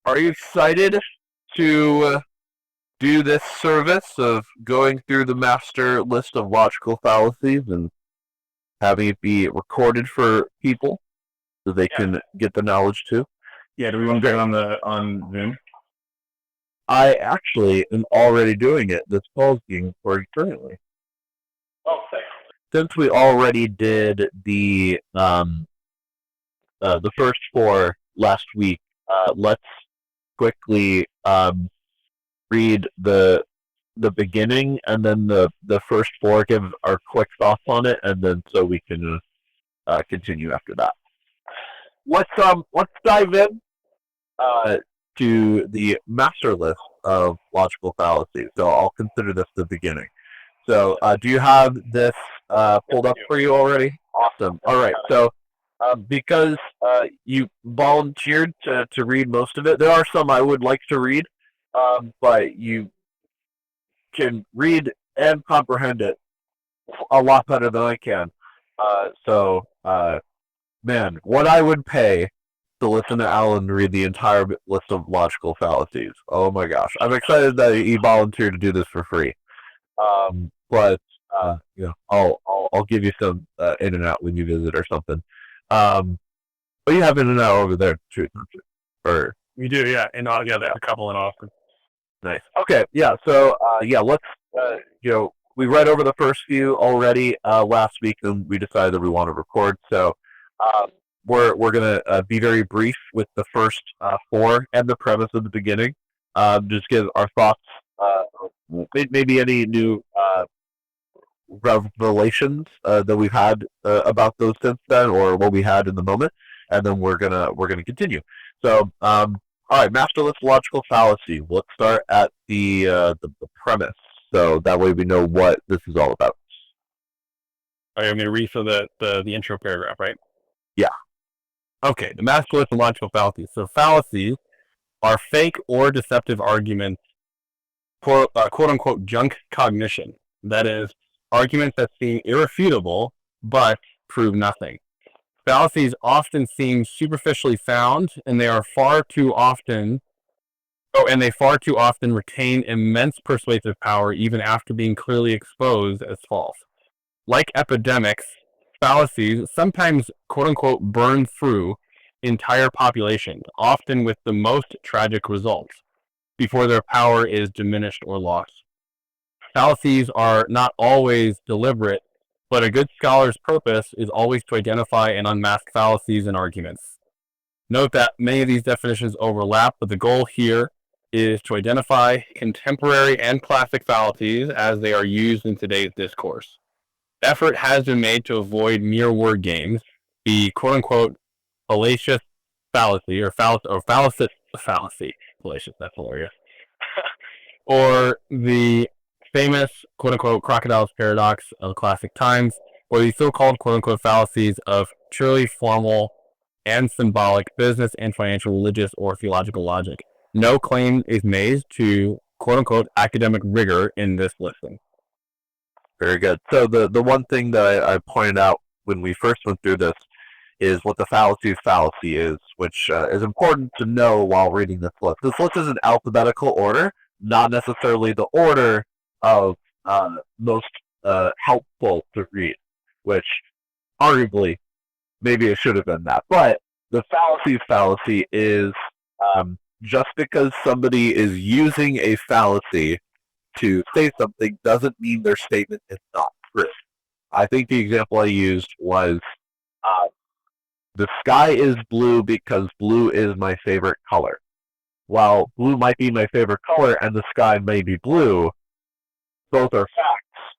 Are you excited to do this service of going through the master list of logical fallacies and having it be recorded for people so they can get the knowledge too? Yeah, do we want to do it on Zoom? I actually am already doing it. This call's being recorded currently. Oh, thanks. Since we already did the first four last week, let's quickly read the beginning and then the first four, give our quick thoughts on it, and then so we can continue after that. Let's dive in to the master list of logical fallacies. So I'll consider this the beginning. So do you have this pulled up for you already? Awesome. All right. So because you volunteered to read most of it, there are some I would like to read, but you can read and comprehend it a lot better than I can. Man, what I would pay to listen to Alan read the entire list of logical fallacies. Oh my gosh. I'm excited that he volunteered to do this for free. But I'll give you some in and out when you visit or something. But you have in and out over there too, don't you? Or we do, yeah. And yeah, there's a couple in Austin. Nice. Okay, yeah. So let's we read over the first few already last week, and we decided that we want to record. So we're gonna be very brief with the first four and the premise of the beginning. Just give our thoughts, maybe any new revelations that we've had about those since then, or what we had in the moment, and then we're gonna continue. So all right, master list logical fallacy. Let's start at the premise, so that way we know what this is all about. All right, I'm going to read for the intro paragraph, right? Yeah. Okay, the master list of logical fallacies. So fallacies are fake or deceptive arguments, quote unquote junk cognition. That is, arguments that seem irrefutable but prove nothing. Fallacies often seem superficially sound, and they far too often retain immense persuasive power even after being clearly exposed as false. Like epidemics, fallacies sometimes quote unquote burn through entire populations, often with the most tragic results, before their power is diminished or lost. Fallacies are not always deliberate, but a good scholar's purpose is always to identify and unmask fallacies in arguments. Note that many of these definitions overlap, but the goal here is to identify contemporary and classic fallacies as they are used in today's discourse. Effort has been made to avoid mere word games, the quote-unquote fallacious fallacy, or fallacious fallacy, fallacious, that's hilarious, or the famous quote-unquote crocodile's paradox of classic times, or the so-called quote-unquote fallacies of purely formal and symbolic business and financial, religious, or theological logic. No claim is made to quote-unquote academic rigor in this listing. Very good. So the one thing that I pointed out when we first went through this is what the fallacy is, which is important to know while reading this list. This list is in alphabetical order, not necessarily the order of most helpful to read, which arguably maybe it should have been that. But the fallacy is just because somebody is using a fallacy to say something doesn't mean their statement is not true. I think the example I used was the sky is blue because blue is my favorite color. While blue might be my favorite color and the sky may be blue, both are facts.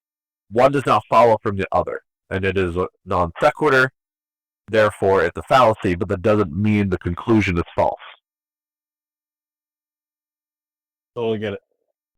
One does not follow from the other, and it is a non sequitur. Therefore, it's a fallacy, but that doesn't mean the conclusion is false. Totally get it.